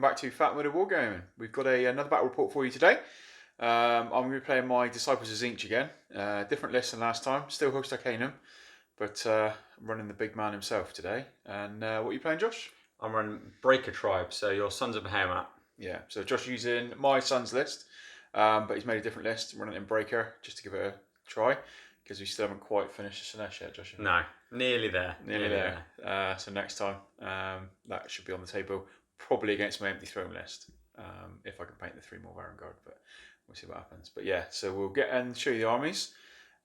welcome back to Fat Murder Wargaming. We've got another battle report for you today. I'm going to be playing my Disciples of Tzeentch again. Different list than last time, still host Archaon, but I'm running the big man himself today. And what are you playing, Josh? I'm running Breaker Tribe, so your Sons of Behemat. Yeah, so Josh using my son's list, but he's made a different list, running it in Breaker, just to give it a try, because we still haven't quite finished the Sinesh yet, Josh. No, nearly there. Nearly there. So next time, that should be on the table, probably against my empty throne list, if I can paint the 3 more Varangard, but we'll see what happens. But yeah, so we'll get and show you the armies,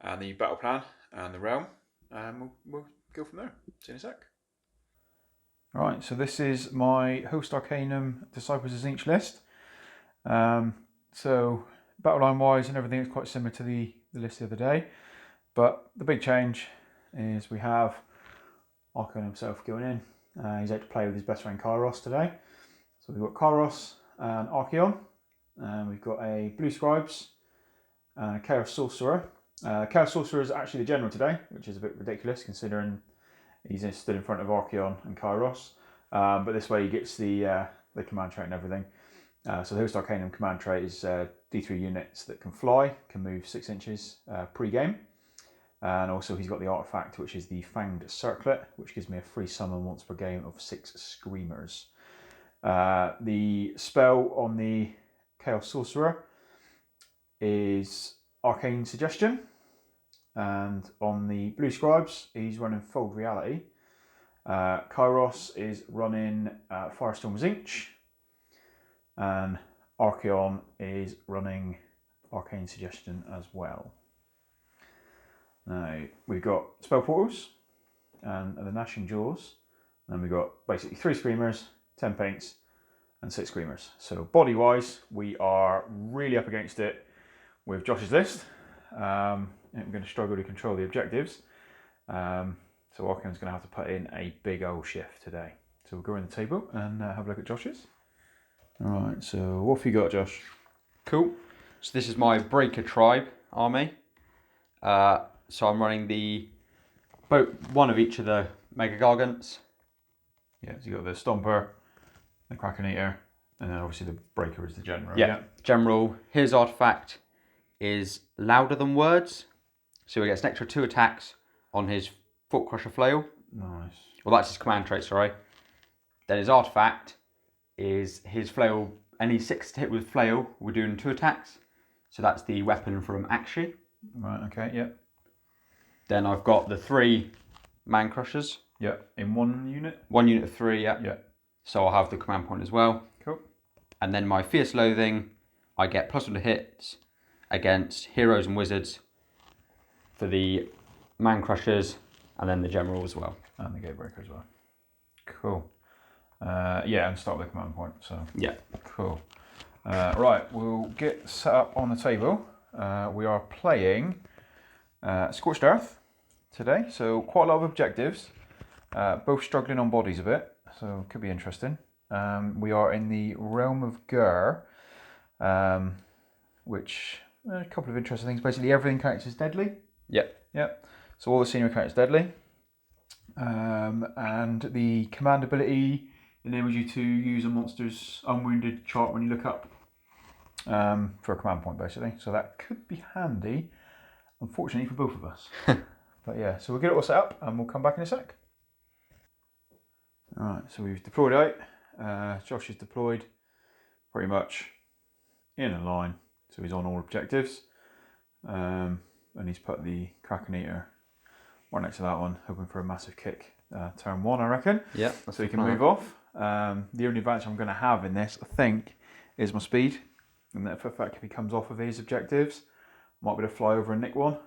and the battle plan, and the realm, and we'll go from there. See you in a sec. Alright, so this is my Host Arcanum Disciples of Tzeentch list. So battle line wise and everything is quite similar to the list the other day, but the big change is we have Archaon himself going in. He's out to play with his best friend Kairos today. So we've got Kairos and Archaon. We've got a Blue Scribes and a Chaos Sorcerer. Chaos Sorcerer is actually the general today, which is a bit ridiculous considering he's stood in front of Archaon and Kairos. But this way he gets the command trait and everything. So the Host Arcanum command trait is D3 units that can fly, can move 6 inches pre-game. And also he's got the artifact, which is the Fanged Circlet, which gives me a free summon once per game of 6 Screamers. The spell on the Chaos Sorcerer is Arcane Suggestion. And on the Blue Scribes, he's running Fold Reality. Kairos is running Firestorm Tzeentch. And Archaon is running Arcane Suggestion as well. Now, we've got Spell Portals and the Gnashing Jaws. And we've got basically 3 Screamers, 10 Paints, and 6 Screamers. So body-wise, we are really up against it with Josh's list. And we're going to struggle to control the objectives. So Archaon's going to have to put in a big old shift today. So we'll go around the table and have a look at Josh's. Alright, so what have you got, Josh? Cool. So this is my Breaker Tribe army. So I'm running one of each of the Mega Gargants. Yeah, so you've got the Stomper, the Kraken Eater, and then obviously the Breaker is the General. Yeah. General. His artifact is Louder Than Words. So he gets an extra 2 attacks on his Foot Crusher Flail. Nice. Well, that's his command trait, sorry. Then his artifact is his Flail. Any 6 to hit with Flail, we're doing 2 attacks. So that's the weapon from Akshi. Right, okay, yep. Then I've got the 3 Man Crushers. Yep, in 1 unit? 1 unit of 3, yeah. Yep. So I'll have the command point as well. Cool. And then my Fierce Loathing, I get +1 to hits against heroes and wizards for the Man Crushers, and then the General as well. And the Gatebreaker as well. Cool. Yeah, and start with the command point, so. Yeah. Cool. Right, we'll get set up on the table. We are playing Scorched Earth today, so quite a lot of objectives. Both struggling on bodies a bit, so it could be interesting. We are in the Realm of Gur, which a couple of interesting things. Basically, everything counts as deadly. Yep. Yep. So all the scenery counts deadly. And the command ability enables you to use a monster's unwounded chart when you look up for a command point, basically. So that could be handy, unfortunately, for both of us. But yeah, so we'll get it all set up and we'll come back in a sec. Alright, so we've deployed out. Josh is deployed pretty much in a line, so he's on all objectives. And he's put the Kraken Eater right next to that one, hoping for a massive kick. Turn 1, I reckon. Yeah. So he can move off. The only advantage I'm going to have in this, I think, is my speed. And that for the fact if he comes off of his objectives, I might be able to fly over and nick one.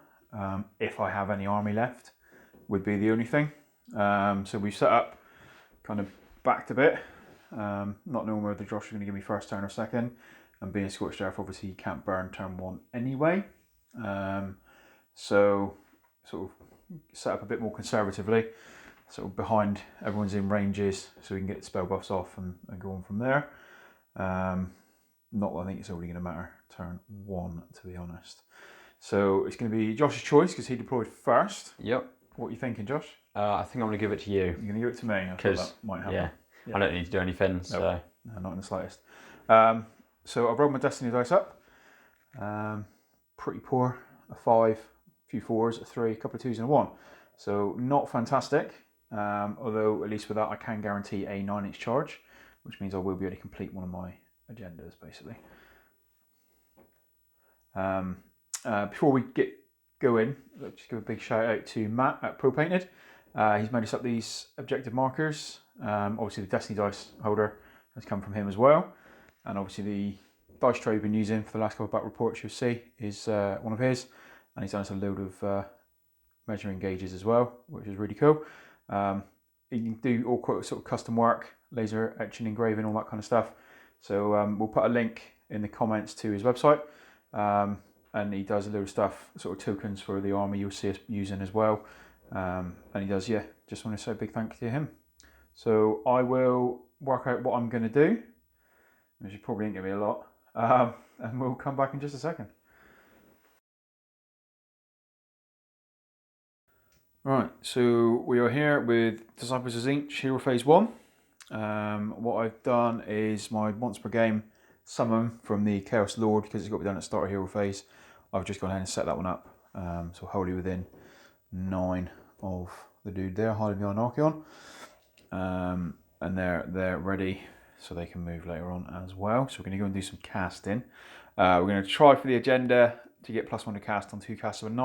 If I have any army left, would be the only thing. So we've set up kind of backed a bit. Not knowing whether Josh is going to give me first turn or second. And being Scorched Earth, obviously he can't burn turn 1 anyway. So sort of set up a bit more conservatively. Sort of behind everyone's in ranges so we can get spell buffs off and go on from there. Not that I think it's already going to matter turn 1, to be honest. So it's going to be Josh's choice because he deployed first. Yep. What are you thinking, Josh? I think I'm going to give it to you. You're going to give it to me? Because that might happen. Yeah, I don't need to do anything. No. So No, not in the slightest. So I've rolled my Destiny dice up. Pretty poor. A 5, a few 4s, a 3, a couple of 2s and a 1. So not fantastic. Although at least with that I can guarantee a 9-inch charge, which means I will be able to complete one of my agendas basically. Before we get going, let's just give a big shout out to Matt at Pro Painted. He's made us up these objective markers. Obviously the Destiny dice holder has come from him as well, and obviously the dice tray we've been using for the last couple of battle reports you'll see is one of his, and he's done us a load of measuring gauges as well, which is really cool. You can do all sort of custom work, laser etching, engraving, all that kind of stuff. So we'll put a link in the comments to his website, and he does a load of stuff, sort of tokens for the army you'll see us using as well. And he does, yeah, just want to say a big thank you to him. So I will work out what I'm going to do, which is probably ain't going to be a lot, and we'll come back in just a second. Right, so we are here with Disciples of Tzeentch Hero Phase 1. What I've done is my once per game summon from the Chaos Lord, because it's got to be done at start of Hero Phase. I've just gone ahead and set that one up, so wholly within 9 of the dude there, hiding behind Archaon. And they're ready, so they can move later on as well. So we're going to go and do some casting. We're going to try for the agenda to get +1 to cast on 2 casts of a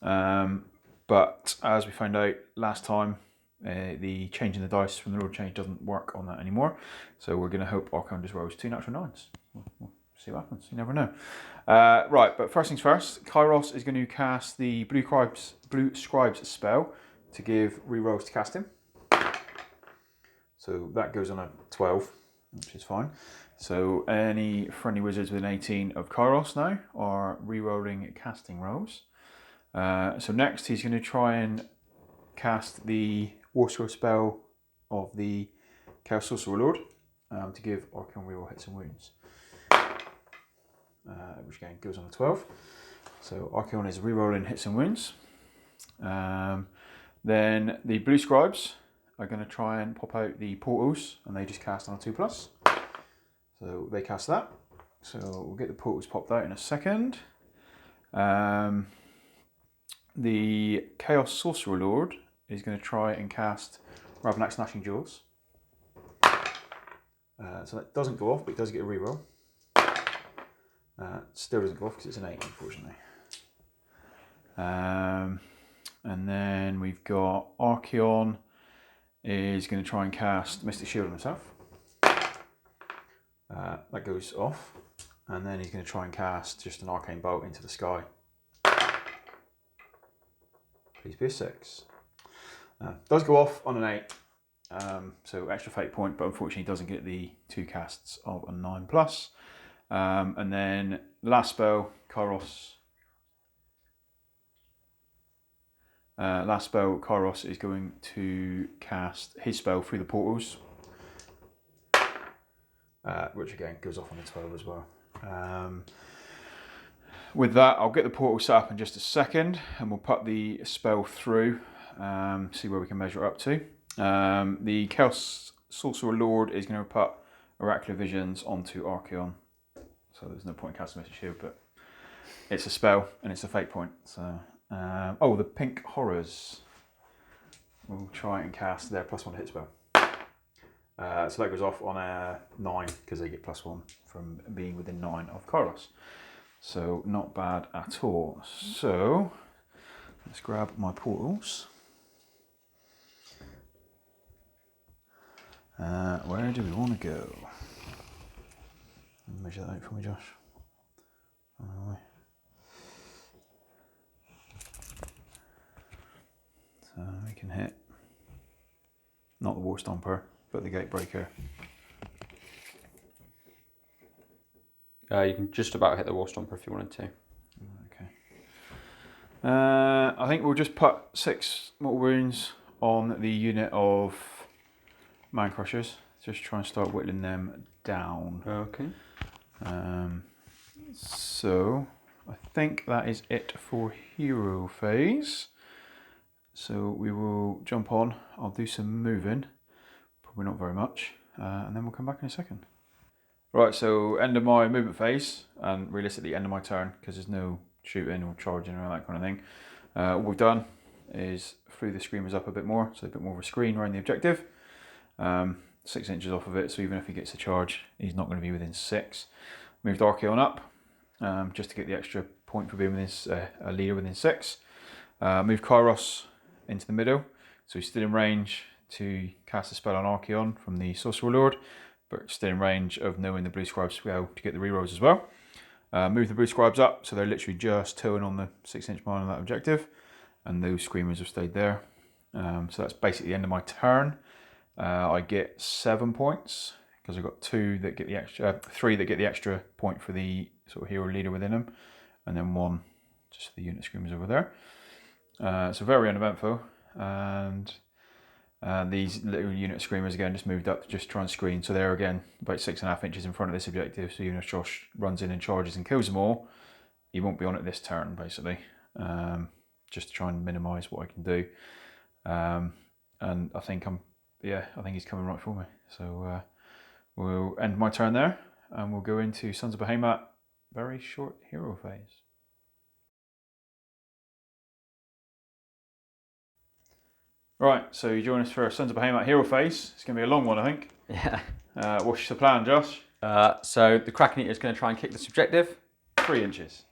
9. But as we found out last time, the changing the dice from the Lord change doesn't work on that anymore. So we're going to hope Archaon just rolls 2 natural 9s. We'll see what happens. You never know. Right, but first things first, Kairos is going to cast the Blue Scribes spell to give rerolls to cast him. So that goes on a 12, which is fine. So any friendly wizards with an 18 of Kairos now are rerolling casting rolls. So next he's going to try and cast the War Scroll spell of the Chaos Sorcerer Lord to give Archaon reroll hits and wounds. Which again goes on a 12. So Archaon is rerolling hits and wounds. Then the Blue Scribes are going to try and pop out the portals, and they just cast on a 2+. So they cast that. So we'll get the portals popped out in a second. The Chaos Sorcerer Lord is going to try and cast Ravenax Gnashing Jaws. So that doesn't go off, but it does get a reroll. Still doesn't go off because it's an 8, unfortunately. And then we've got Archaon is going to try and cast Mystic Shield on himself. That goes off. And then he's going to try and cast just an Arcane Bolt into the sky. Please be a 6. Does go off on an 8. So extra fate point, but unfortunately doesn't get the 2 casts of a 9+. And then the last spell, Kairos. Kairos is going to cast his spell through the portals, which again goes off on a 12 as well. With that, I'll get the portal set up in just a second, and we'll put the spell through, see where we can measure up to. The Chaos Sorcerer Lord is going to put Oracular Visions onto Archaon. So there's no point in casting Mystic Shield, but it's a spell and it's a fate point. So, the Pink Horrors. We'll try and cast their +1 to hit spell. So that goes off on a 9 because they get +1 from being within 9 of Kairos. So not bad at all. So let's grab my portals. Where do we want to go? Measure that out for me, Josh. So we can hit not the War Stomper, but the Gatebreaker. You can just about hit the War Stomper if you wanted to. Okay. I think we'll just put 6 mortal wounds on the unit of Man Crushers. Just try and start whittling them down. Okay. So I think that is it for Hero Phase. So we will jump on. I'll do some moving, probably not very much, and then we'll come back in a second. Right, so end of my movement phase, and realistically end of my turn, because there's no shooting or charging or that kind of thing. What we've done is flew the screamers up a bit more, so a bit more of a screen around the objective. 6 inches off of it, so even if he gets a charge, he's not going to be within 6. Moved Archaon up, just to get the extra point for being within a leader within 6. Moved Kairos into the middle, so he's still in range to cast a spell on Archaon from the Sorcerer Lord, but still in range of knowing the Blue Scribe spell to get the rerolls as well. Move the Blue Scribes up, so they're literally just towing on the 6-inch mine on that objective, and those screamers have stayed there. So that's basically the end of my turn. I get 7 points because I've got 2 that get the extra, 3 that get the extra point for the sort of hero leader within them, and then 1 just for the unit screamers over there. So very uneventful, and these little unit screamers again just moved up to just try and screen. So they're again about 6.5 inches in front of this objective. So even if Josh runs in and charges and kills them all, he won't be on it this turn basically. Just to try and minimise what I can do. And I think he's coming right for me. So we'll end my turn there, and we'll go into Sons of Behemat. Very short hero phase. Right, so you join us for Sons of Behemat hero phase. It's going to be a long one, I think. Yeah. What's the plan, Josh? So the Kraken Eater is going to try and kick this objective. 3 inches.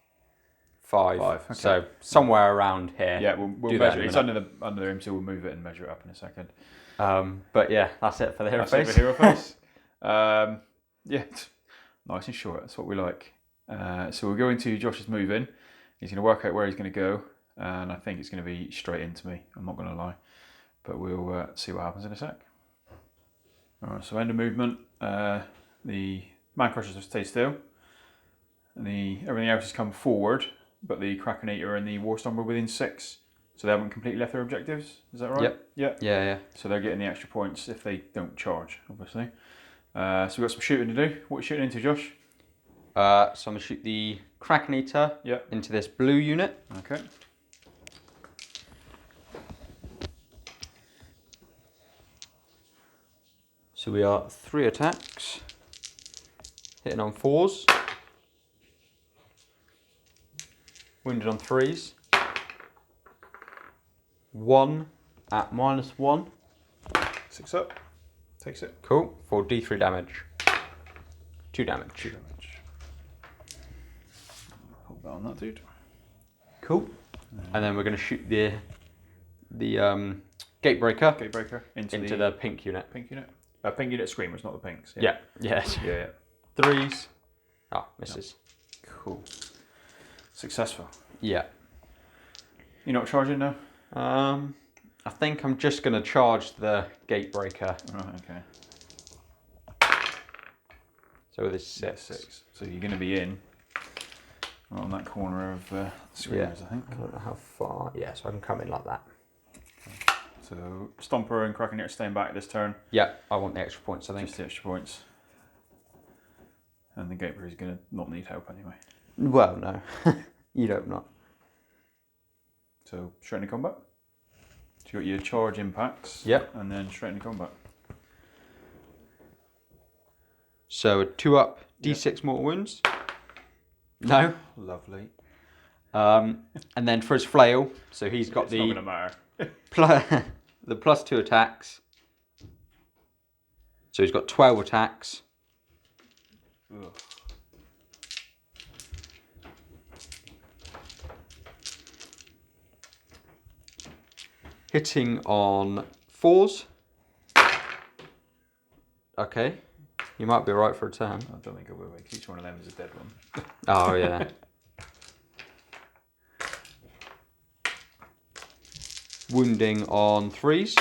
5. Okay. So somewhere around here. Yeah, we'll measure it. It's under him, so we'll move it and measure it up in a second. But yeah, that's it for the hero phase. That's it for hero phase. Yeah, nice and short. That's what we like. So we'll go into Josh's move in. He's going to work out where he's going to go, and I think it's going to be straight into me. I'm not going to lie, but we'll see what happens in a sec. All right, so end of movement. The man crushers have stayed still, and everything else has come forward, but the Kraken Eater and the Warstorm are within 6, so they haven't completely left their objectives. Is that right? Yep. Yeah. So they're getting the extra points if they don't charge, obviously. So we've got some shooting to do. What are you shooting into, Josh? So I'm going to shoot the Kraken Eater into this blue unit. Okay. So we are 3 attacks, hitting on 4s, wounded on 3s, 1 at -1. 6 up. Takes it. Cool. For D3 damage. 2 damage. 2 damage. Hold that on that dude. Cool. And then we're going to shoot the Gatebreaker. Gatebreaker into the pink unit. Pink unit. Pink unit screamers, not the pinks. Yeah. Yeah. 3s. Oh, misses. Yep. Cool. Successful. Yeah. You're not charging now? I think I'm just going to charge the Gatebreaker. Right, okay. So this 6. 6. So you're going to be in right on that corner of screamers, I think. I don't know how far. Yeah, so I can come in like that. So Stomper and Kraken Eater staying back this turn. Yeah, I want the extra points, I think. Just the extra points. And the Gatebreaker is going to not need help anyway. Well, no. You'd hope not. So straight into combat. So you got your charge impacts. Yep. And then straight into combat. So a 2 up, D6 mortal wounds. No. Lovely. And then for his flail, so he's got It's not going to matter. the +2 attacks. So he's got 12 attacks. Ugh. Hitting on 4s. Okay. You might be right for a turn. I don't think I will. Each one of them is a dead one. Oh, yeah. Wounding on 3s.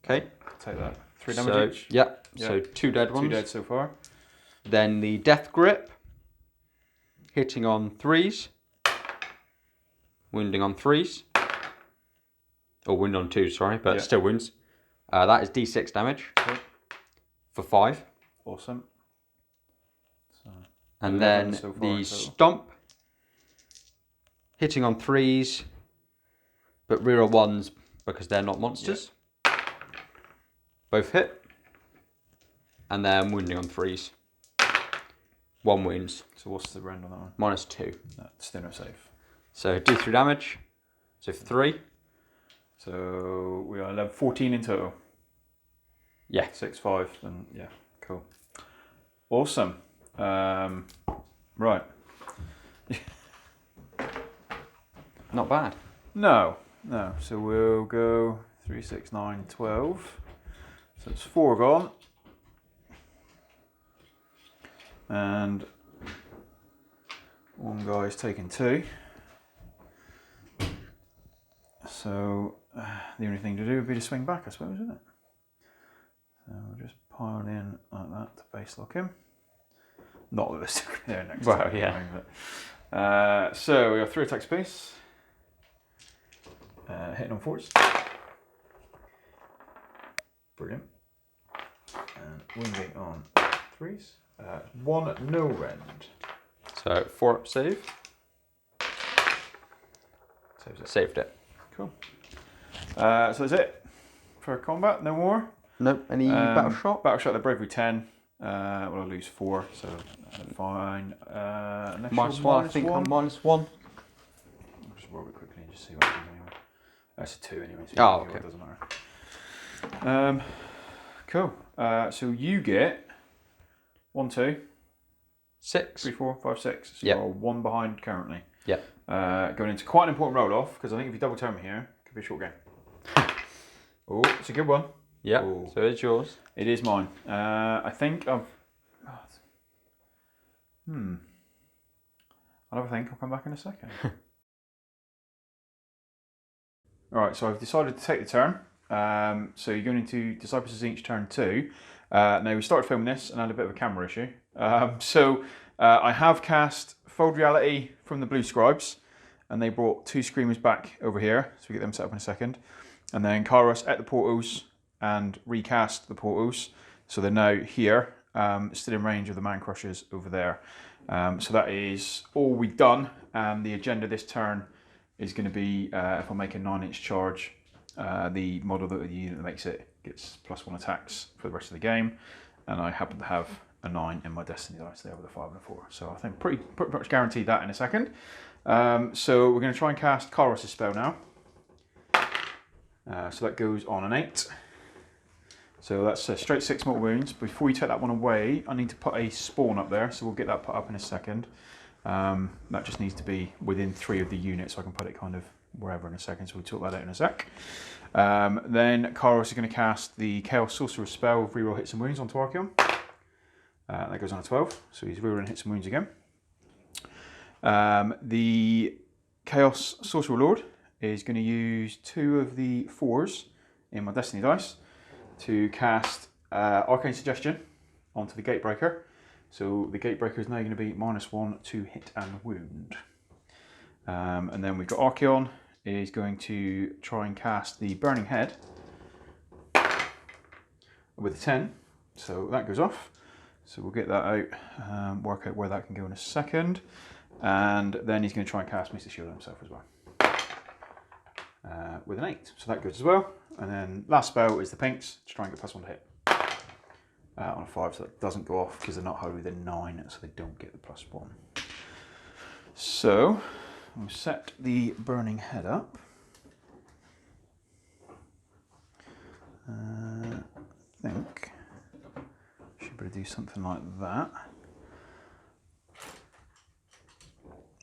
Okay. Take that. 3 damage each. Yeah. So 2 dead ones. 2 dead so far. Then the Death Grip. Hitting on 3s. Wounding on 3s. Or wound on 2, sorry, but still wounds. That is D6 damage. Okay. For 5. Awesome. So, and then so the Stomp. Hitting on 3s. But reroll 1s because they're not monsters. Both hit. and then wounding on 3s. 1 wounds. So what's the rend on that one? -2. That's still no save. So do 3 damage. So 3. So we are level 14 in total. Yeah. 6, 5, and yeah, cool. Awesome. Right. Not bad. No. So we'll go 3, 6, 9, 12. So it's 4 gone. And one guy's taken 2. So the only thing to do would be to swing back, I suppose, isn't it? So we'll just pile in like that to base lock him. Not that this will be there next Well, time. yeah. Anyway, but, so we have 3 attacks apiece. Hitting on 4s. Brilliant. And wounding on 3s. 1 no rend. So 4 up save. Saves it. Saved it. Cool. So that's it for combat. No more. Nope. Any battle shot? Battle shot. The bravery 10. Well, I'll lose 4, so fine. -1. I think I'm -1. I'll just roll it quickly and just see what happens anyway. That's a 2 anyway. So Oh, okay. It doesn't matter. Cool. So you get 1, 2, 6. 3, 4, 5, 6. So Yep. you're 1 behind currently. Yeah. Going into quite an important roll off because I think if you double turn me here, it could be a short game. Oh, it's a good one. Yeah. Ooh. So it's yours. It is mine. I think I've. I'll have a think. I'll come back in a second. Alright, so I've decided to take the turn. So you're going into Disciples of Tzeentch turn 2. Now we started filming this and I had a bit of a camera issue. I have cast Fold Reality from the Blue Scribes and they brought 2 Screamers back over here. So we get them set up in a second. And then Kairos at the portals and recast the portals. So they're now here, still in range of the Man Crushers over there. So that is all we've done. The agenda this turn is going to be, if I make a 9-inch charge, the model that the unit that makes it gets +1 attacks for the rest of the game. And I happen to have a 9 in my Destiny dice there with a 5 and a 4. So I think pretty much guaranteed that in a second. So we're going to try and cast Kairos' spell now. So that goes on an 8. So that's a straight 6 mortal wounds. Before you take that one away, I need to put a spawn up there. So we'll get that put up in a second. That just needs to be within 3 of the units. So I can put it kind of wherever in a second. So we'll talk that out in a sec. Then Kairos is going to cast the Chaos Sorcerer spell of reroll hits and wounds onto Archaon. That goes on a 12. So he's rerolling hits and wounds again. The Chaos Sorcerer Lord is going to use 2 of the 4s in my Destiny dice to cast Arcane Suggestion onto the Gatebreaker. So the Gatebreaker is now going to be -1 to hit and wound. And then we've got Archaon is going to try and cast the Burning Head with a 10. So that goes off. So we'll get that out, work out where that can go in a second. And then he's going to try and cast Mr. Shield himself as well. With an 8. So that goes as well. And then last spell is the pinks to try and get +1 to hit. On a 5, so that doesn't go off because they're not holy, they're 9, so they don't get the +1. So we'll set the Burning Head up. I think I should be able to do something like that.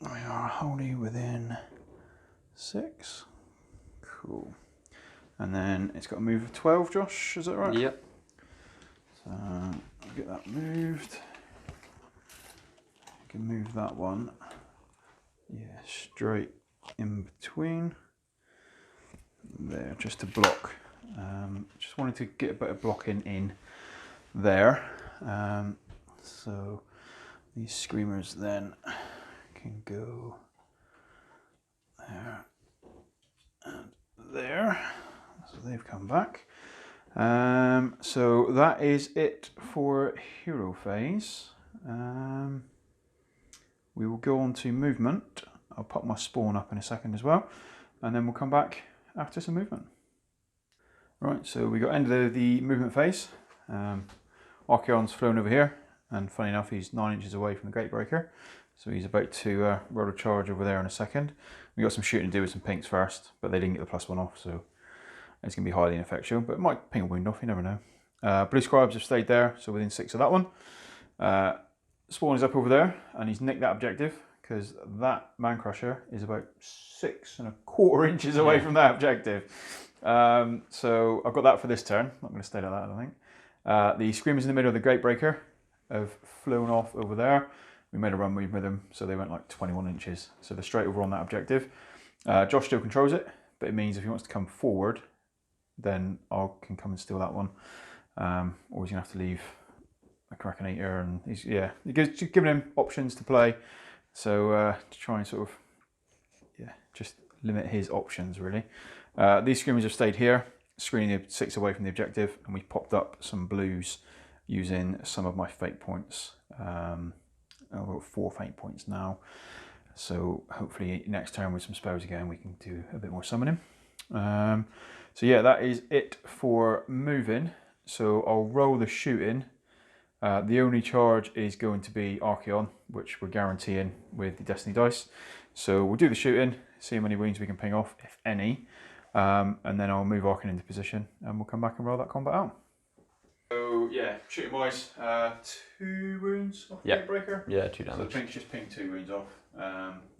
We are wholly within 6. Cool. And then it's got a move of 12, Josh, is that right? Yep. So I'll get that moved. I can move that one. Yeah, straight in between. There, just to block. Just wanted to get a bit of blocking in there. So these Screamers then can go there and there. So they've come back. So that is it for hero phase. We will go on to movement. I'll pop my spawn up in a second as well, and then we'll come back after some movement. Right, so we got end of the movement phase. Archaon's flown over here, and funny enough, he's 9 inches away from the Gatebreaker, so he's about to roll a charge over there in a second. We got some shooting to do with some pinks first, but they didn't get the +1 off, so it's going to be highly ineffectual, but it might ping a wound off, you never know. Blue Scribes have stayed there, so within 6 of that one. Spawn is up over there, and he's nicked that objective, because that Man Crusher is about 6¼ inches away from that objective. So I've got that for this turn. Not going to stay like that, I don't think. The Screamers in the middle of the Gatebreaker have flown off over there. We made a run move with them, so they went like 21 inches. So they're straight over on that objective. Josh still controls it, but it means if he wants to come forward, then I can come and steal that one. Or he's going to have to leave a Krakenator, and he's just giving him options to play. So to try and sort of just limit his options really. These Screamers have stayed here, screening the 6 away from the objective, and we popped up some blues using some of my fate points. I've got 4 fate points now, so hopefully next turn with some spells again we can do a bit more summoning. So yeah, that is it for moving. So I'll roll the shooting. The only charge is going to be Archaon, which we're guaranteeing with the Destiny dice. So we'll do the shooting, see how many wounds we can ping off, if any, and then I'll move Archaon into position, and we'll come back and roll that combat out. So yeah, shooting wise, 2 wounds off the Gatebreaker. Yeah, 2 damage. So the pink's just pinged 2 wounds off.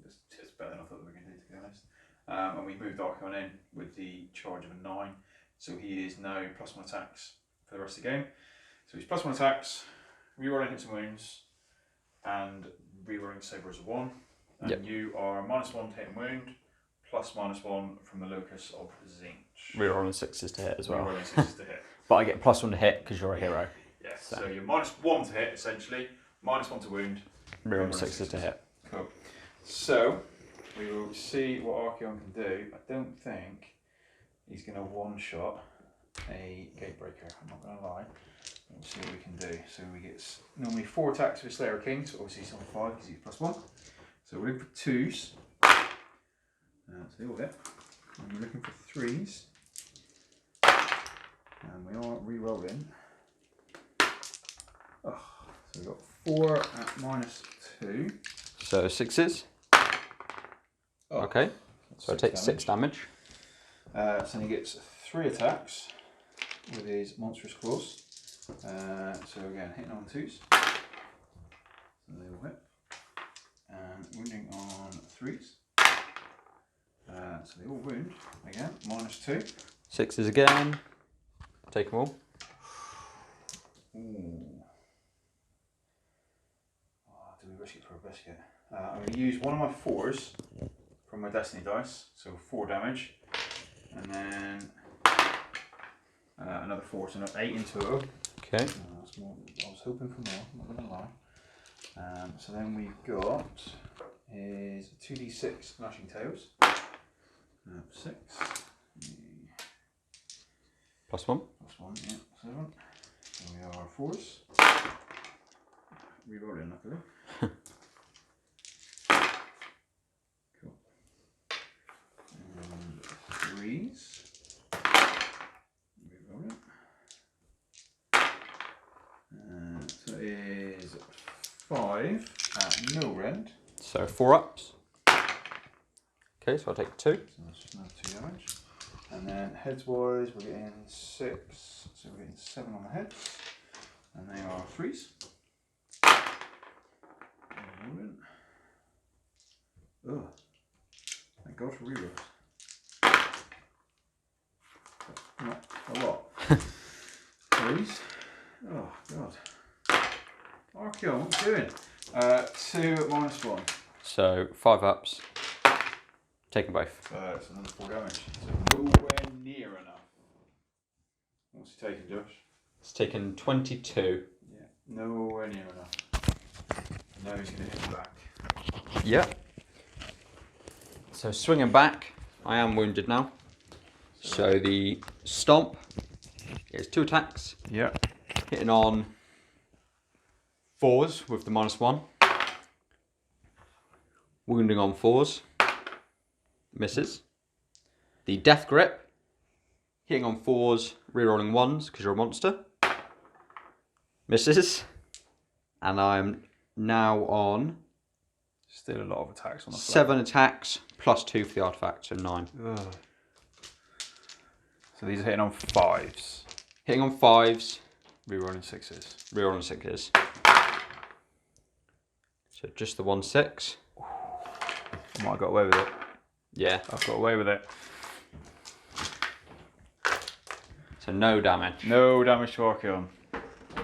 It's better than I thought we were going to do, to be honest. And we moved Archaon in with the charge of a 9, so he is now +1 attacks for the rest of the game. So he's +1 attacks, rerolling hits and wounds, and rerolling Sabre as a 1. And you are -1 to hit and wound, +/-1 from the Locus of Tzeentch. Rerolling 6s to hit as well. Rerolling 6s to hit. But I get +1 to hit because you're a hero. Yeah, so you're -1 to hit essentially, -1 to wound. Rerolling 6s to hit. Cool. So we will see what Archaon can do. I don't think he's going to one-shot a Gatebreaker, I'm not going to lie. We'll see what we can do. So we get normally 4 attacks with Slayer King, so obviously he's on 5 because he's +1. So we're looking for 2s. So they all hit. And we're looking for 3s. And we are re-rolling. Oh, so we've got 4 at -2. So 6s. Oh, okay. So I take 6 damage. So he gets 3 attacks with his Monstrous Claws. So again, hitting on 2s. So they all hit. And wounding on 3s. So they all wound again, -2. 6s again. Take them all. Ooh. Oh, do we risk it for a biscuit? I'm going to use one of my 4s from my Destiny dice, so 4 damage, and then another 4, so not 8 in total. Okay. That's more, I was hoping for more, I'm not going to lie. So then we've got is 2d6 Lashing Tails. 6. +1. +1, yeah, 7. So we are 4s. Reroll in, luckily. Cool. And 3s. Reroll it. So it is 5 at no rend. So 4 ups. Okay, so I'll take 2. So that's just another 2 damage. And then heads wise, we're getting 6, so we're getting 7 on the heads, and they are 3s. Oh, thank God for rerolls. Not a lot. 3s. Oh God. Archaon, what are you doing? 2 at -1. So 5 ups. Taking both. It's another 4 damage. So nowhere near enough. What's he taking, Josh? It's taken 22. Yeah, nowhere near enough. Now he's going to hit back. Yeah. So swinging back, I am wounded now. So the stomp is 2 attacks. Yeah. Hitting on 4s with the -1. Wounding on 4s. Misses. The death grip, hitting on 4s, rerolling 1s because you're a monster. Misses. And I'm now on Still a lot of attacks on the 7 attacks plus 2 for the artifact, so 9. Ugh. So these are hitting on 5s. Hitting on 5s. Rerolling 6s. Rerolling 6s. So just the 1/6. I might have got away with it. Yeah. I've got away with it. So no damage. No damage to Archaon.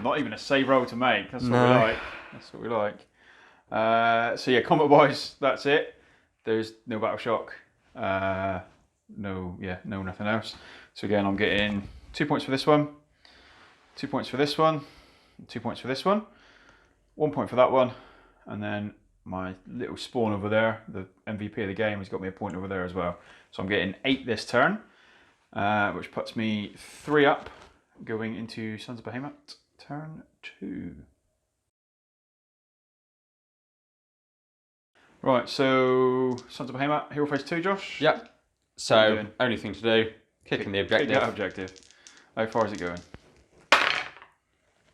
Not even a save roll to make. That's what we like. That's what we like. So yeah, combat wise, that's it. There's no battle shock. No nothing else. So again, I'm getting 2 points for this one, 2 points for this one, 2 points for this one, 1 point for that one, and then my little spawn over there, the MVP of the game, has got me a point over there as well. So I'm getting 8 this turn, which puts me 3 up, going into Sons of Behemat, turn 2. Right, so Sons of Behemat, Hero Phase 2, Josh? Yep. So, only thing to do, kicking the objective. Kick that objective. How far is it going?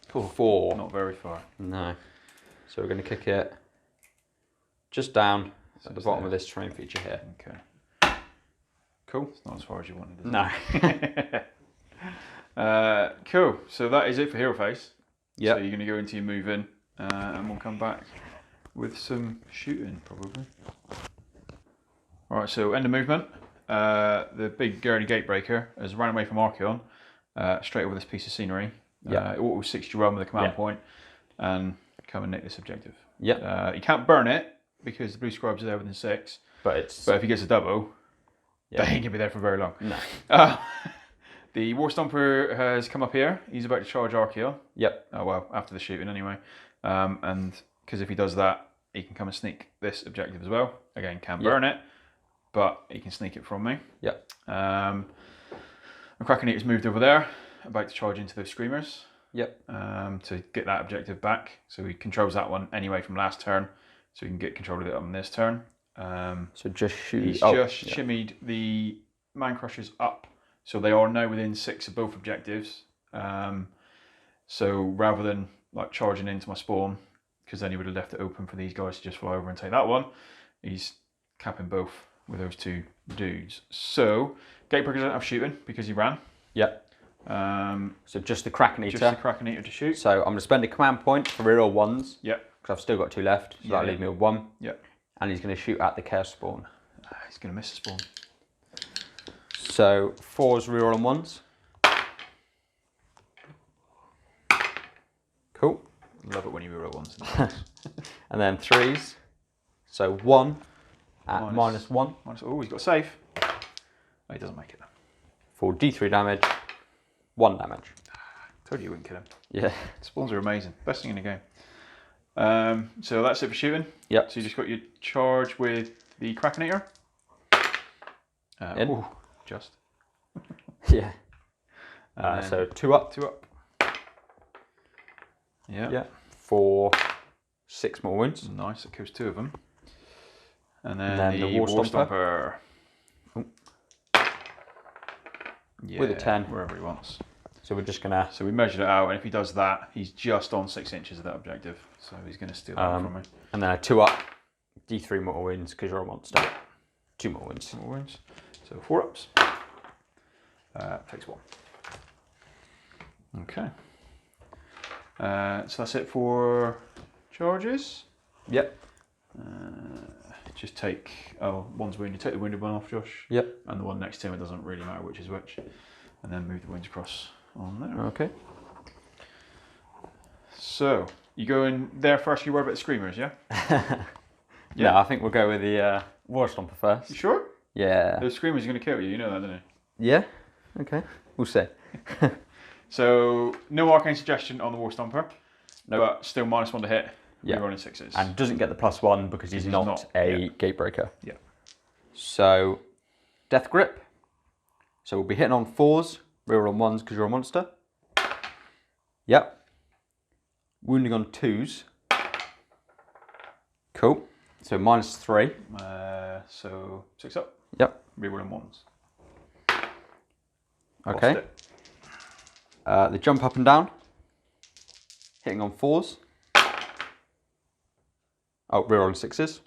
4. Not very far. No. So we're going to kick it just down at the bottom of this terrain feature here. Okay. Cool. It's not as far as you wanted, is No. it? Cool. So that is it for Hero Phase. Yep. So you're going to go into your move in, and we'll come back with some shooting, probably. Alright, so end of movement. The big Gurney Gatebreaker has run away from Archaon, straight over this piece of scenery. Yeah. It will 60 run with a command point and come and nick this objective. Yep. You can't burn it because the blue scribes are there within 6. But if he gets a double, they ain't going to be there for very long. No. The War Stomper has come up here. He's about to charge Archaon. Yep. Oh, well, after the shooting anyway. And because if he does that, he can come and sneak this objective as well. Again, can't burn it, but he can sneak it from me. Yep. The Kraken Eater's moved over there, about to charge into those Screamers. Yep. To get that objective back. So he controls that one anyway from last turn. So he can get control of it on this turn. So just shoot. He's just shimmied the Man Crushers up. So they are now within 6 of both objectives. So rather than like charging into my spawn, because then he would have left it open for these guys to just fly over and take that one, he's capping both with those 2 dudes. So Gatebreaker doesn't have shooting because he ran. Yep. So just the Kraken Eater. Just the Kraken Eater to shoot. So I'm going to spend a command point for reroll 1s. Yep. Because I've still got 2 left. So that'll leave me with 1. Yep. And he's going to shoot at the Chaos Spawn. He's going to miss the spawn. So 4s reroll on 1s. Cool. Love it when you reroll 1s. And then 3s. So 1 at -1. Oh, he's got a save. Oh, he doesn't make it. For D3 damage, 1 damage. Told you wouldn't kill him. Yeah. Spawns are amazing. Best thing in the game. So that's it for shooting. Yep. So you just got your charge with the Kraken Eater. In. Just. Yeah. So 2 up. 2 up. Yeah. Yeah. For 6 more wounds. Nice. It kills 2 of them. And then the War Stomper. Yeah, with a 10. Wherever he wants. So we're just going to... So we measured it out, and if he does that, he's just on 6 inches of that objective. So he's going to steal that from me. And then a 2 up, D3 mortal wounds because you're a monster. 2 more wounds. More wounds. So 4 ups. Takes 1. Okay. So that's it for charges. Yep. Just take, one's wounded, take the wounded one off, Josh. Yep. And the one next to him, it doesn't really matter which is which. And then move the wounds across on there. Okay. So, you go in there first, you worry about the Screamers, yeah? Yeah, I think we'll go with the War Stomper first. You sure? Yeah. Those Screamers are going to kill you, you know that, don't you? Yeah? Okay. We'll see. So, no arcane suggestion on the War Stomper. Nope. But still -1 to hit. Yeah. You're running 6s. And doesn't get the +1 because he's not a Gatebreaker. Yeah. So, Death Grip. So we'll be hitting on 4s, reroll on 1s because you're a monster. Yep. Wounding on 2s. Cool. So -3. So 6 up. Yep. Reroll on 1s. Okay. The jump up and down. hitting on 4s. Oh, reroll on 6s.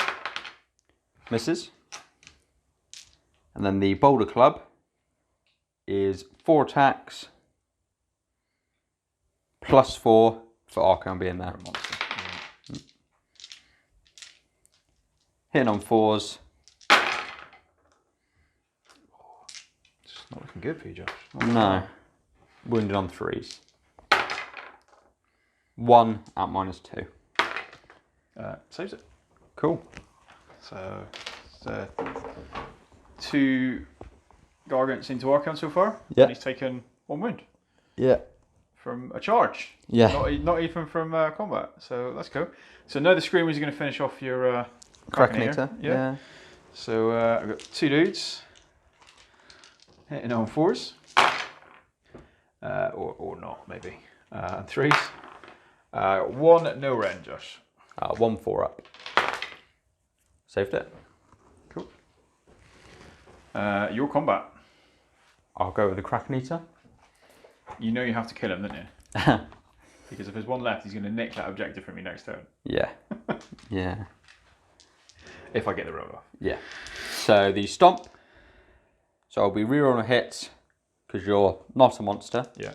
Misses. And then the boulder club is 4 attacks plus 4 for Archaon being there. Hitting on 4s. It's not looking good for you, Josh. No. Wounded on 3s. 1 at -2. Saves it. Cool. So, 2 gargants into Archaon so far. Yeah. And he's taken 1 wound Yeah. from a charge. Yeah. Not even from combat. So let's go. So now the Screamers are going to finish off your Krakenator. Yeah. So I've got 2 dudes hitting on 4s. Or not, maybe. And 3s. 1 no rend, Josh. 1 4 up. Saved it. Cool. Your combat. I'll go with the Krakenator. You know you have to kill him, don't you? Because if there's 1 left, he's going to nick that objective from you next turn. Yeah. Yeah. If I get the roll off. Yeah. So the stomp. So I'll be rerolling hits because you're not a monster. Yeah.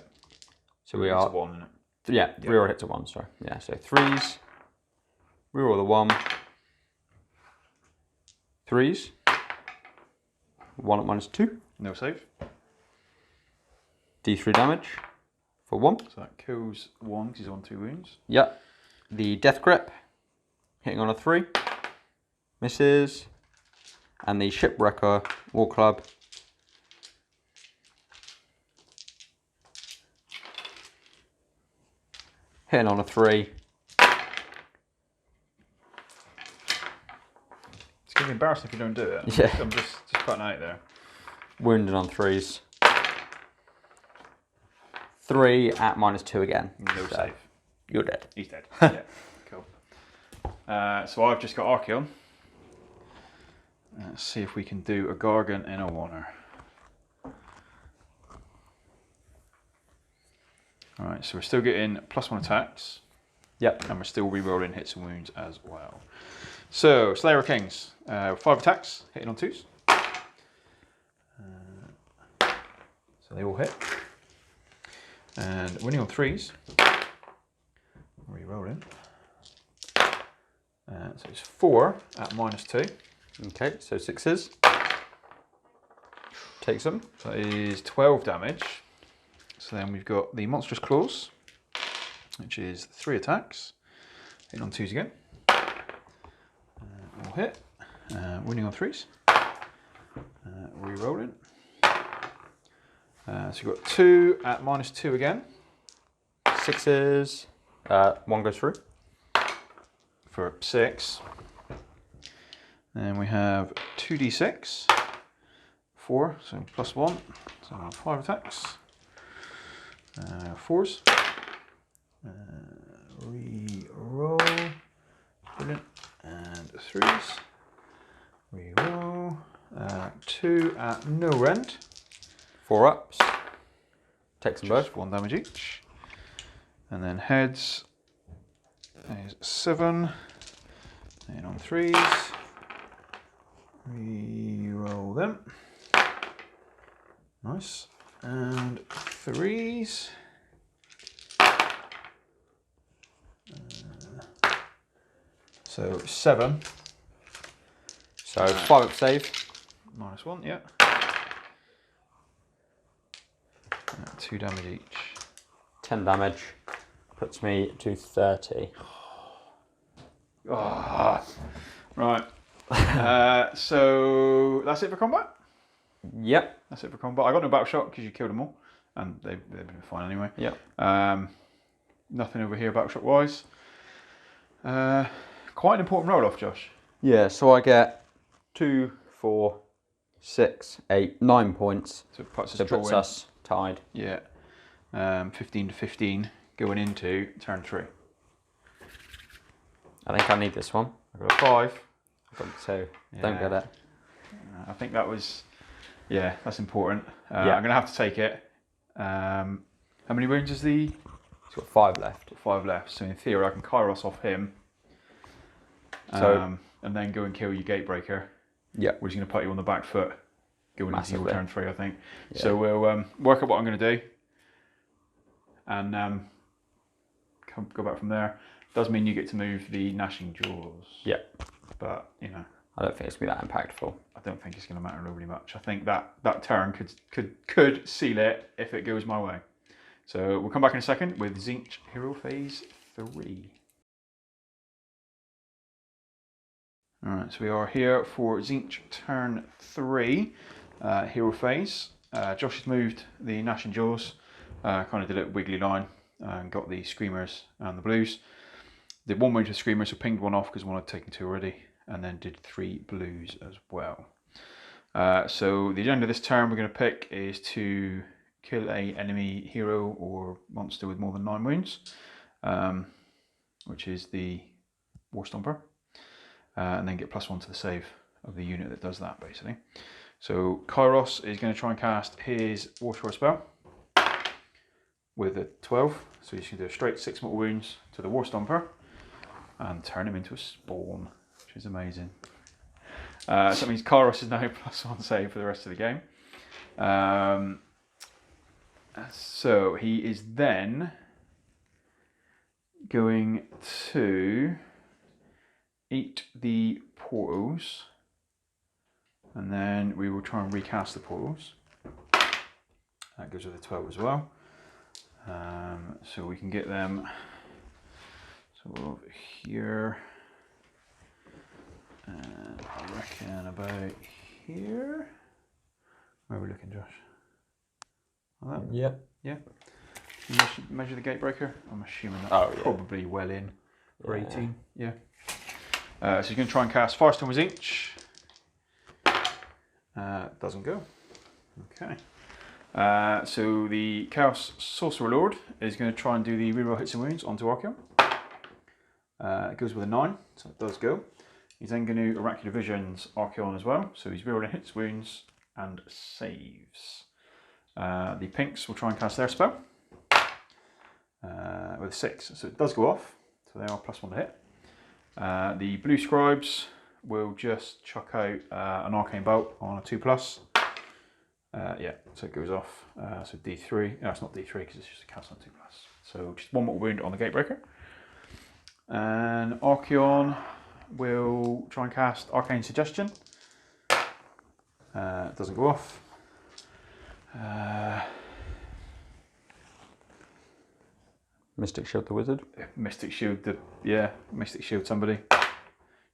So we It's are. 1, isn't it? Yeah. Reroll hits at 1. Sorry. Yeah. So 3s. Reroll the 1. 3s. 1 at -2. No save. D3 damage for 1. So that kills 1 because he's on 2 wounds. Yep. The death grip. Hitting on a 3. Misses. And the shipwrecker war club. Hitting on a 3. It's going to be embarrassing if you don't do it. Yeah. I'm just cutting out there. Wounded on 3s. 3 at -2 again. No So save. You're dead. He's dead. Yeah. Cool. So I've just got Archaon. Let's see if we can do a Gargant and a Wanner. Alright, so we're still getting +1 attacks. Yep. And we're still re-rolling hits and wounds as well. So, Slayer of Kings. 5 attacks, hitting on 2s. So they all hit. And winning on 3s. Re-rolling. So it's 4 at -2. Okay, so 6s. Takes them. So that is 12 damage. So then we've got the Monstrous Claws, which is 3 attacks. Hitting on 2s again. All hit. Winning on 3s. Re-rolling. So you've got 2 at -2 again. 6s. 1 goes through. For 6. Then we have 2d6. 4, so +1. So 5 attacks. 4s. Re-roll. Brilliant. And 3s. Re-roll. 2 at no rend. 4 ups. Takes them both. Just 1 damage each. And then heads is 7. And on 3s. Re-roll them. Nice. And 3s. So 7. So 5 up save. -1, yeah. 2 damage each. 10 damage. Puts me to 30. Oh. Right. So that's it for combat? Yep. That's it for combat. I got no battle shot because you killed them all. And they've been fine anyway. Yep. Nothing over here battle shot wise. Quite an important roll off, Josh. Yeah, so I get 2, 4, 6, 8, 9 points. So it puts So us, puts drawing. us tied. Yeah. 15 to 15 going into turn 3. I think I need this one. I've got a 5. I think so. Don't get it. I think that was, that's important. Yeah. I'm going to have to take it. How many wounds is the He's got 5 left. Got 5 left. So in theory, I can Kairos off him. So and then go and kill your Gatebreaker. Yeah. Which is going to put you on the back foot going into your turn 3, I think. Yeah. So we'll work out what I'm going to do. And go back from there. Does mean you get to move the Gnashing Jaws. Yeah. But, you know. I don't think it's going to be that impactful. I don't think it's going to matter really much. I think that turn could seal it if it goes my way. So we'll come back in a second with Tzeentch Hero Phase 3. Alright, so we are here for Tzeentch turn 3, Hero Phase. Josh has moved the Gnashing Jaws, kind of did a little wiggly line, and got the Screamers and the Blues. Did 1 wound to Screamers, so pinged 1 off because 1 I'd taken 2 already, and then did 3 Blues as well. So the agenda this turn we're going to pick is to kill a enemy hero or monster with more than 9 wounds, which is the War Stomper. And then get +1 to the save of the unit that does that, basically. So Kairos is going to try and cast his Warshower spell with a 12. So he's going to do a straight 6 mortal wounds to the War Stomper and turn him into a spawn, which is amazing. So that means Kairos is now +1 save for the rest of the game. So he is then going to eat the portals, and then we will try and recast the portals. That goes with the 12 as well. So we can get them sort of here, and I reckon about here. Where are we looking, Josh? Like that? Yeah. Yeah. Can you measure the Gatebreaker? I'm assuming that's probably well in for 18. Yeah. So he's going to try and cast Firestorm with Tzeentch. Doesn't go. Okay. So the Chaos Sorcerer Lord is going to try and do the reroll hits and wounds onto Archaon. It goes with a 9, so it does go. He's then going to Oracular Visions Archaon as well. So he's rerolling hits, wounds, and saves. The Pinks will try and cast their spell with a 6, so it does go off. So they are +1 to hit. The Blue Scribes will just chuck out an Arcane Bolt on a 2+. Yeah, so it goes off. So D3. No, it's not D3 because it's just a cast on 2+. So just 1 mortal wound on the Gatebreaker. And Archaon will try and cast Arcane Suggestion. It doesn't go off. Mystic Shield the Wizard. Mystic Shield Mystic Shield somebody.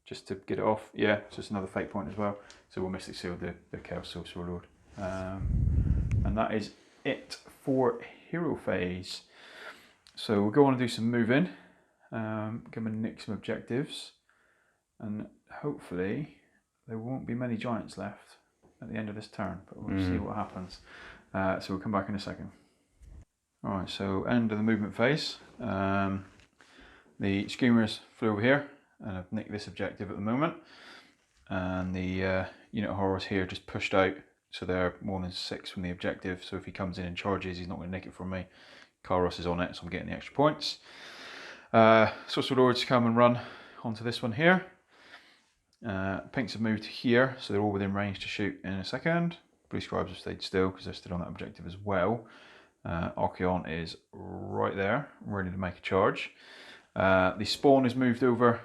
Just to get it off. Yeah, so it's another fate point as well. So we'll Mystic Shield the Chaos Sorcerer Lord. And that is it for Hero Phase. So we'll go on and do some moving. Go and nick some objectives. And hopefully there won't be many giants left at the end of this turn, but we'll see what happens. So we'll come back in a second. Alright, so end of the movement phase. The Screamers flew over here and I've nicked this objective at the moment. And the unit of horrors here just pushed out, so they're more than 6 from the objective. So if he comes in and charges, he's not going to nick it from me. Kairos is on it, so I'm getting the extra points. Sorcerer Lords come and run onto this one here. Pinks have moved here, so they're all within range to shoot in a second. Blue Scribes have stayed still because they're still on that objective as well. Archaon is right there, ready to make a charge. The Spawn is moved over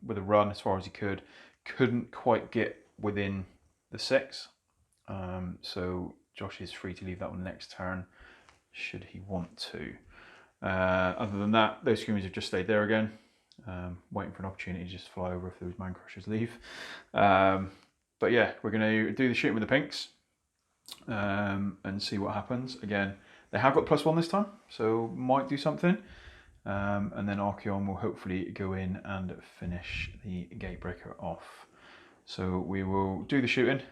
with a run as far as he could. Couldn't quite get within the 6. So Josh is free to leave that one next turn, should he want to. Other than that, those Screamers have just stayed there again. Waiting for an opportunity to just fly over if those Man Crushers leave. But yeah, we're going to do the shooting with the Pinks and see what happens. Again, they have got +1 this time, so might do something. And then Archaon will hopefully go in and finish the Gatebreaker off. So we will do the shooting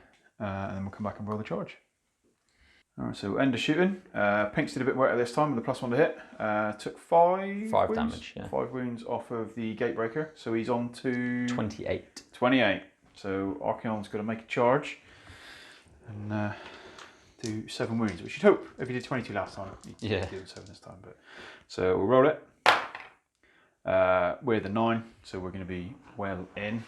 and then we'll come back and roll the charge. Alright, so end of shooting. Pinks did a bit better this time with a +1 to hit. Took 5 wounds, damage, yeah. 5 wounds off of the Gatebreaker. So he's on to 28. 28. So Archaon's got to make a charge and do 7 wounds, which you'd hope if you did 22 last time, you Yeah. do 7 this time. But so we'll roll it. We're the 9, so we're going to be well in.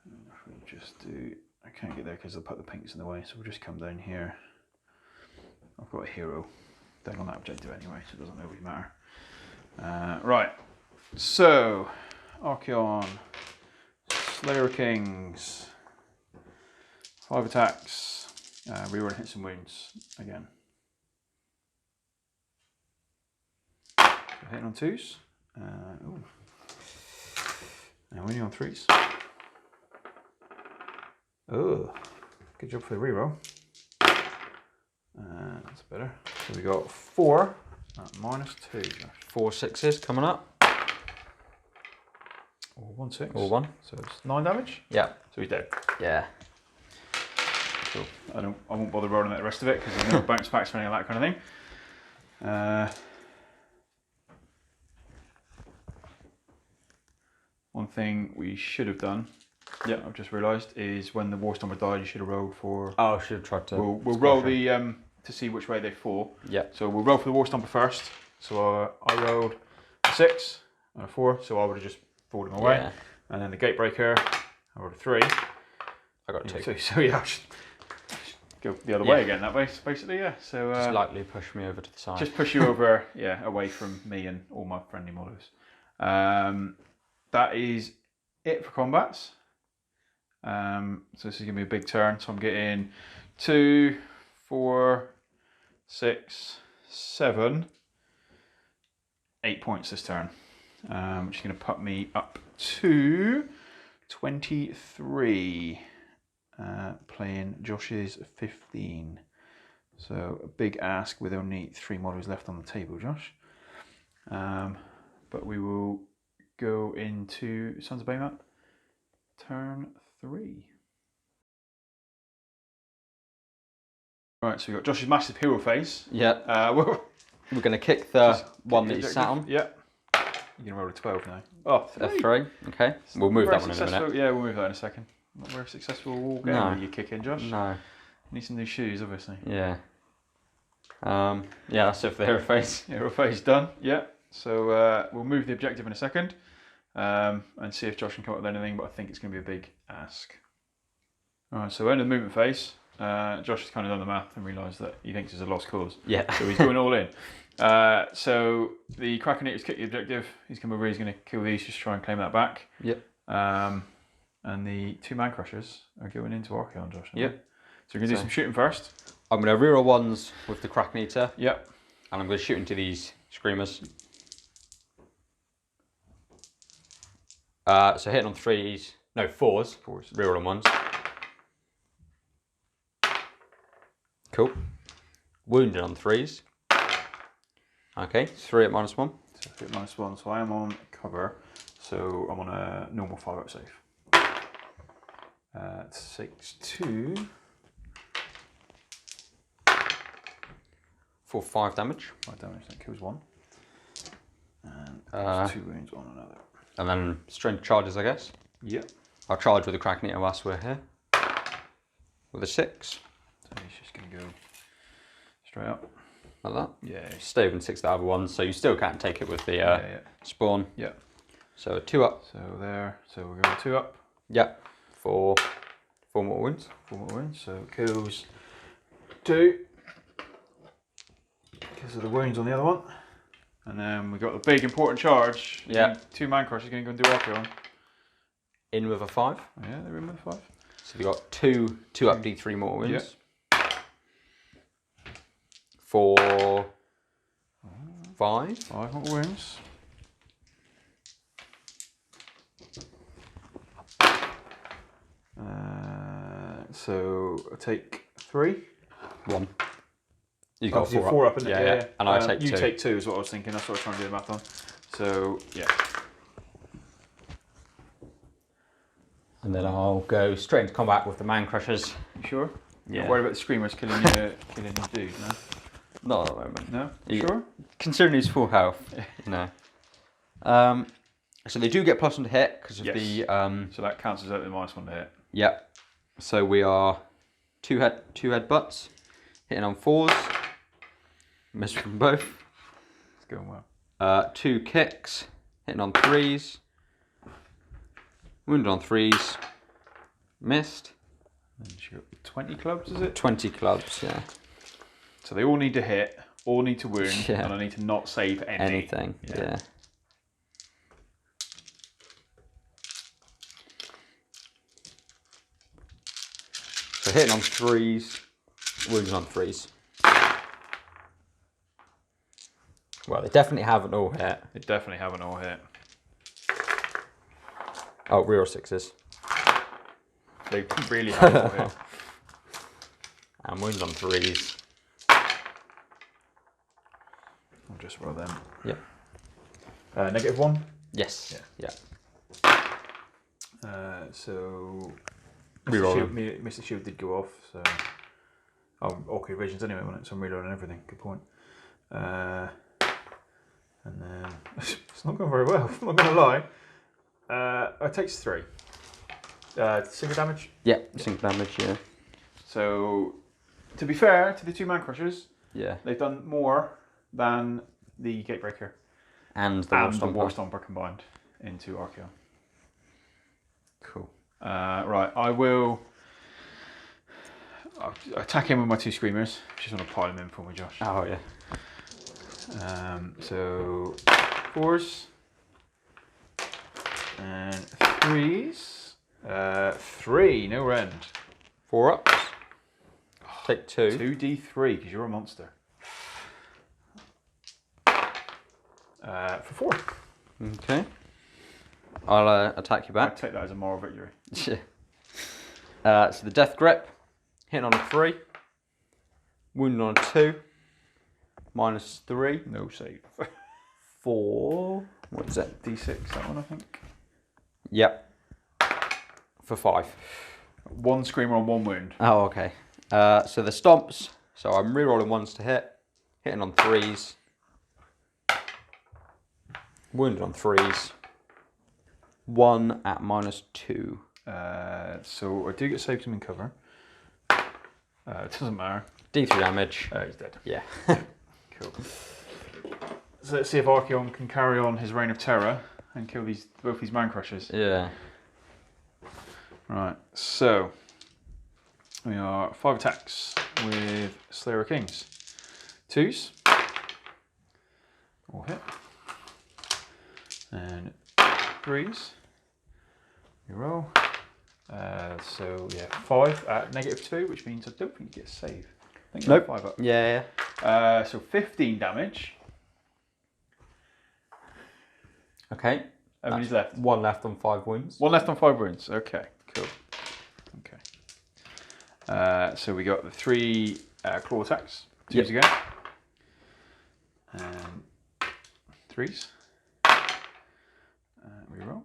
If we just do, I can't get there because they'll put the pinks in the way, so we'll just come down here. I've got a hero down on that objective anyway, so it doesn't really matter. Right, so Archaon, Slayer of Kings, 5 attacks, reroll hits and wounds again. So hitting on 2s, and winning on 3s. Oh, good job for the reroll. That's better. So we got 4 at -2. 4 6s coming up. Or 1 6. Or 1. So it's 9 damage. Yeah. So he's dead. Yeah. Cool. I won't bother rolling out the rest of it because there's no bounce backs or any of that kind of thing. One thing we should have done, I've just realised, is when the Warstomper died, you should have rolled for. Oh, I should have tried to. We'll roll the to see which way they fall. Yeah. So we'll roll for the Warstomper first. So I rolled a 6 and a 4, so I would have just pulled him away. Yeah. And then the Gatebreaker, I rolled a 3. I got 2. So yeah, I should go the other way again that way, basically, yeah. So just lightly push me over to the side. just push you over, away from me and all my friendly models. That is it for combats. So this is going to be a big turn. So I'm getting 2, 4, 6, 7, 8 points this turn, which is going to put me up to 23, playing Josh's 15. So a big ask with only 3 models left on the table, Josh. But we will go into Sons of Behemat, turn 3. Right, so we've got Josh's massive hero phase. Yeah. We're going to kick the one that you sat on. Yeah. You're going to roll a 12 now. Oh, 3. A 3. Okay. We'll move that one in a minute. Yeah, we'll move that in a second. Not very successful war game No. you kick in, Josh. No. Need some new shoes, obviously. Yeah. Yeah, that's it for the hero phase. Hero phase done. Yeah. So we'll move the objective in a second. And see if Josh can come up with anything, but I think it's going to be a big ask. Alright, so we're in the movement phase. Josh has kind of done the math and realised that he thinks it's a lost cause. Yeah. So he's going all in. So the Kraken Eater's kicked the objective. He's come over, he's going to kill these, just try and claim that back. Yep. And the 2 Man Crushers are going into Archaon, Josh. Yep. So we're going to do some shooting first. I'm going to reroll 1s with the Kraken Eater. Yep. And I'm going to shoot into these Screamers. So hitting on 3s, no 4s, reroll on 1s. Cool. Wounded on 3s. Okay, 3 at -1. So 3 at -1, so I am on cover. So I'm on a normal 5-up save. 6, 2. For 5 damage. 5 damage, that kills 1. And 2 wounds on another. And then strength charges, I guess. Yep. I'll charge with the Kraken Eater whilst we're here. With a 6. So he's just going to go straight up. Like that. Yeah. Stay within 6 of the other ones, so you still can't take it with the spawn. Yeah. So 2 up. So there. So we're going 2 up. Yep. For 4 more wounds. 4 more wounds. So it kills 2. Because of the wounds on the other one. And then we got the big important charge. Yeah. 2 Man Crushers going to go and do Archaon. In with a 5. Yeah, they're in with a 5. So we got 2 up D3 more wounds. Yeah. For 5. 5 more wounds. So I take 3. 1. You got 4 up, isn't it? Yeah. And I take 2. You take 2 is what I was thinking. That's what I was trying to do the math on. So yeah. And then I'll go straight into combat with the Man Crushers. You sure? Yeah. Not worried about the Screamers killing your dude, no? Not at the moment. No? You sure? Considering he's full health, no. So they do get +1 to hit because of the. So that cancels out the -1 to hit. Yep. So we are two headbutts, hitting on 4s, missed from both. It's going well. 2 kicks, hitting on 3s, wounded on 3s, missed. And she got 20 clubs, is it? 20 clubs, yeah. So they all need to hit, all need to wound, Yeah. and I need to not save Anything, yeah. So hitting on 3s, wounded on 3s. Well, they definitely haven't all hit. They definitely haven't all hit. Oh, rear 6s. They really haven't all hit. And wounds on 3s. I'll just roll them. Yep. -1? Yes. Yeah. So Reroll. Mr. Shield did go off, so okay, visions anyway, wasn't it? So I'm reloading everything. Good point. And then it's not going very well. I'm not going to lie. It takes 3. Single damage. Yeah, single damage. Yeah. So to be fair to the 2 man crushers, Yeah. they've done more than the Gatebreaker And the and the War War Stomper. Stomper combined into Archaon. Cool. Right, I'll attack him with my 2 screamers. Just want to pile him in for me, Josh. Oh yeah. So 4s and 3s. 3, no rend. 4 ups. Take 2. 2d3 because you're a monster. For 4. Okay. I'll attack you I back. take that as a moral victory. So the death grip, hitting on a 3, wounded on a 2, -3, No save. 4. What is it? D6, that one I think. Yep. For 5. 1 screamer on 1 wound. Oh, okay. So the stomps. So I'm rerolling 1s to hit, hitting on 3s, wounded on 3s. 1 at -2. So I do get saved some in cover. It doesn't matter. D3 damage. He's dead. Yeah. Cool. So let's see if Archaon can carry on his reign of terror and kill both these man crushers. Yeah. Right. So we are 5 attacks with Slayer of Kings. 2s. All hit. And 3s. You roll. So yeah, 5 at -2, which means I don't think you get a save. I think Nope. 5 up. Yeah. So 15 damage. Okay. How many's left? 1 left on 5 wounds. 1 left on 5 wounds. Okay, cool. Okay. So we got the 3 claw attacks. 2s again. And 3s. Reroll.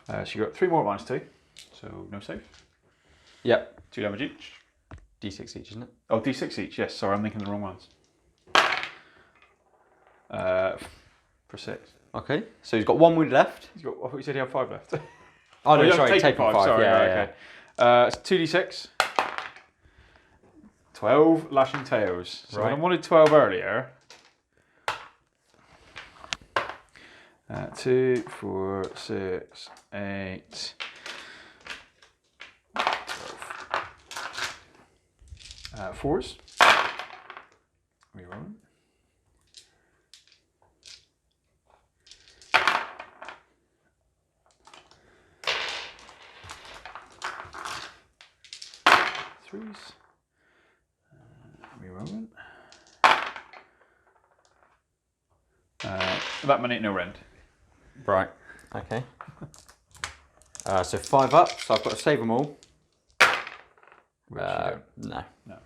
So you got 3 more at -2. So no save. Yep. 2 damage each. D6 each, isn't it? Oh, d6 each. Yes, sorry, I'm thinking the wrong ones. For 6. Okay. So he's got 1 wound left. I thought you said he had 5 left. Oh, no, you sorry, haven't taken 5. Sorry, yeah, right, yeah. okay. It's 2d6. 12 lashing tails. So Right. I wanted 12 earlier. 2, 4, 6, 8, 12. 4s. Reroll. Threes. Reroll. That many, no rend. Right. Okay. So 5 up. So I've got to save them all. Which you don't. No. No.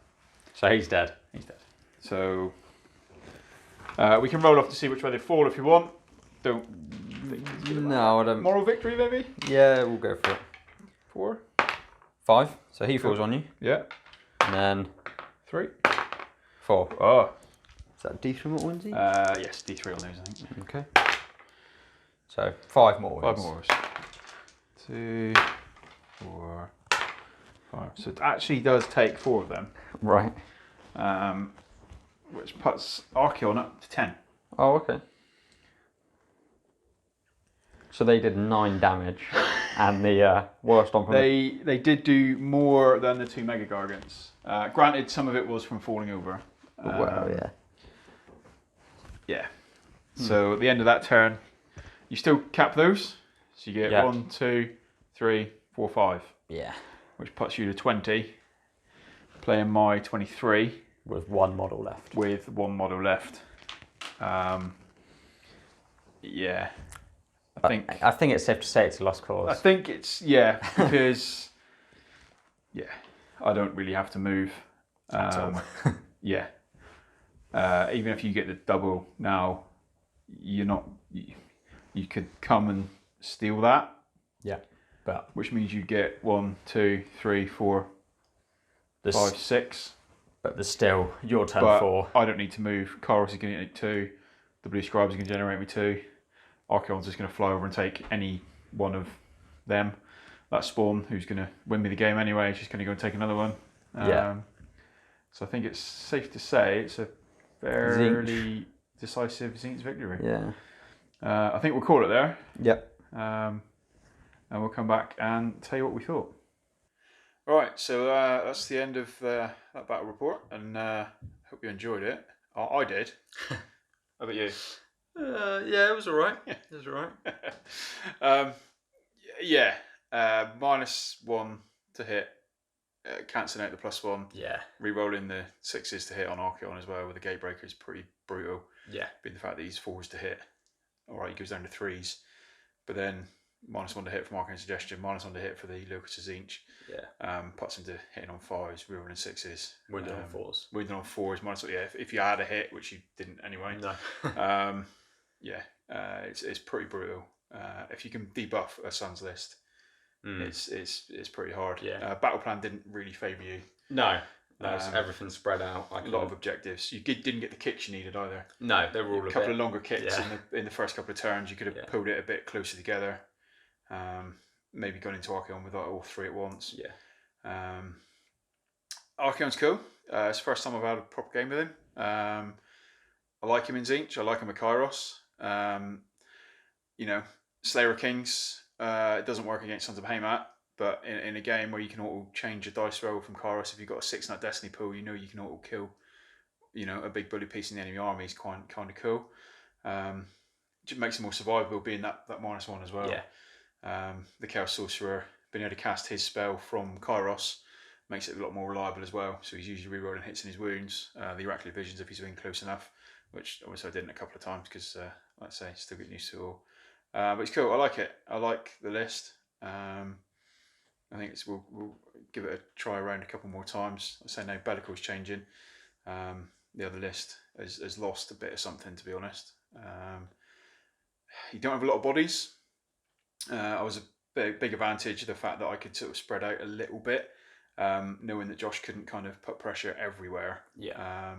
So he's dead. He's dead. So we can roll off to see which way they fall if you want. Don't. No, I don't. Moral victory, maybe? Yeah, we'll go for it. 4. 5. So he falls on you. Yeah. And then 3. 4. Oh. Is that D3 more wins? Yes, D3 on those, I think. Okay. So 5 more wins. 5 more. 2, 4, 5. So it actually does take 4 of them, Right. which puts Archaon up to 10. Oh, okay. So they did 9 damage, and the worst one from They did do more than the 2 Mega Gargants. Granted, some of it was from falling over. Well, yeah. Yeah. So at the end of that turn, you still cap those. So you get 1, 2, 3, 4, 5. Yeah. Which puts you to 20. Playing my 23. With 1 model left. With 1 model left. Yeah. I think it's safe to say it's a lost cause. I think it's, because, I don't really have to move. At all. Yeah. Even if you get the double now, you're not, you could come and steal that. Yeah. But which means you get 1, 2, 3, 4, 5, 6. But there's still your turn but 4. I don't need to move. Kairos is going to get 2. The Blue Scribes are going to generate me 2. Archaon's just going to fly over and take any one of them. That Spawn, who's going to win me the game anyway, is just going to go and take another one. So I think it's safe to say it's a fairly decisive Tzeentch victory. Yeah. I think we'll call it there. Yep. And we'll come back and tell you what we thought. All right, so that's the end of that battle report, and hope you enjoyed it. I did. How about you? Yeah, it was alright. It was alright. -1 to hit, cancelling out the +1. Yeah. Re-rolling the 6s to hit on Archaon as well with the Gatebreaker is pretty brutal. Yeah. Being the fact that he's 4s to hit. Alright, he goes down to 3s. But then -1 to hit from Arcane Suggestion, -1 to hit for the Lucas of Tzeentch. Yeah. Puts him to hitting on 5s, re-rolling 6s. Wounded on 4s. Wounded on 4s, if you had a hit, which you didn't anyway. No. It's pretty brutal. If you can debuff a Sun's list, it's pretty hard. Yeah. Battle plan didn't really favour you. No, everything's spread out. A lot of objectives. You didn't get the kicks you needed either. No, they were all a couple of longer kicks in the first couple of turns. You could have pulled it a bit closer together. Maybe gone into Archaon with all 3 at once. Yeah. Archaon's cool. It's the first time I've had a proper game with him. I like him in Tzeentch. I like him with Kairos. Slayer of Kings. It doesn't work against Sons of Behemat, but in a game where you can auto change your dice roll from Kairos, if you've got a 6-nut Destiny pool, you can auto kill. A big bully piece in the enemy army is kind of cool. It makes it more survivable being that -1 as well. Yeah. The Chaos Sorcerer being able to cast his spell from Kairos makes it a lot more reliable as well. So he's usually rerolling hits in his wounds. The Oracular Visions if he's been close enough, which obviously I didn't a couple of times because, like I say, still getting used to it all. But it's cool. I like it. I like the list. I think we'll give it a try around a couple more times. I say no, Bellicle's changing. The other list has lost a bit of something, to be honest. You don't have a lot of bodies. I was a big advantage of the fact that I could sort of spread out a little bit, knowing that Josh couldn't kind of put pressure everywhere. Yeah.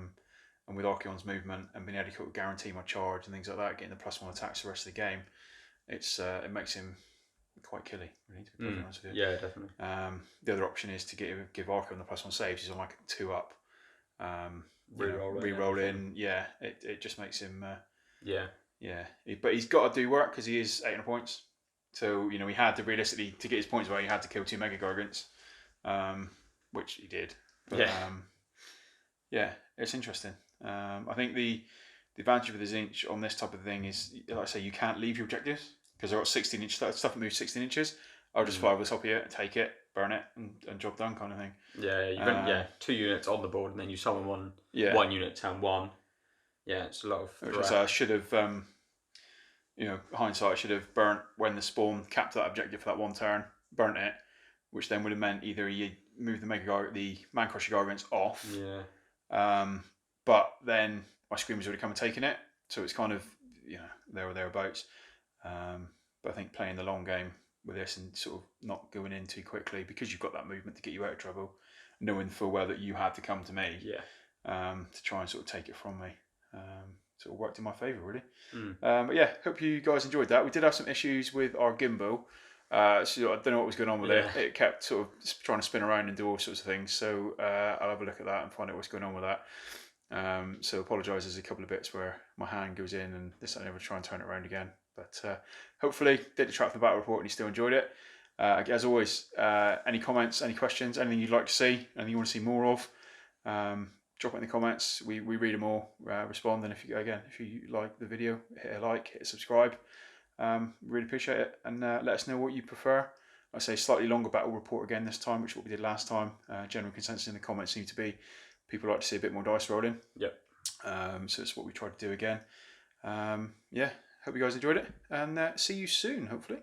And with Archaon's movement and being able to guarantee my charge and things like that, getting the +1 attacks the rest of the game, it makes him quite killy, really, to be perfectly honest with you. Yeah, definitely. The other option is to give Archaon the +1 saves. He's on like 2 up. Reroll in. Yeah, it just makes him. But he's got to do work because he is 800 points. So he had to realistically to get his points away. He had to kill 2 Mega Gargants, which he did. But, it's interesting. I think the advantage of the Tzeentch on this type of thing is, like I say, you can't leave your objectives because they've got 16-inch stuff that moves 16 inches. I'll just fly over the top of you, take it, burn it, and job done, kind of thing. Yeah, you've got 2 units on the board, and then you summon one unit turn 1. Yeah, it's a lot of. Which I should have, hindsight, I should have burnt when the Spawn capped that objective for that 1 turn, burnt it, which then would have meant either you move the Man Crusher Gargants off. Yeah. But then my Screamers would have come and taken it, so it's kind of there or thereabouts. But I think playing the long game with this and sort of not going in too quickly because you've got that movement to get you out of trouble, knowing full well that you had to come to me to try and sort of take it from me. Sort of worked in my favour, really. But yeah, hope you guys enjoyed that. We did have some issues with our gimbal. So I don't know what was going on with it. It kept sort of trying to spin around and do all sorts of things. So I'll have a look at that and find out what's going on with that. So apologise, there's a couple of bits where my hand goes in and this I never try and turn it around again. But hopefully did the track for the battle report and you still enjoyed it. As always, any comments, any questions, anything you'd like to see, anything you want to see more of, drop it in the comments. We read them all, respond, and if you like the video, hit a like, hit a subscribe. Really appreciate it, and let us know what you prefer. I say slightly longer battle report again this time, which is what we did last time. General consensus in the comments seemed to be people like to see a bit more dice rolling. Yep. So it's what we tried to do again. Hope you guys enjoyed it, and see you soon, hopefully.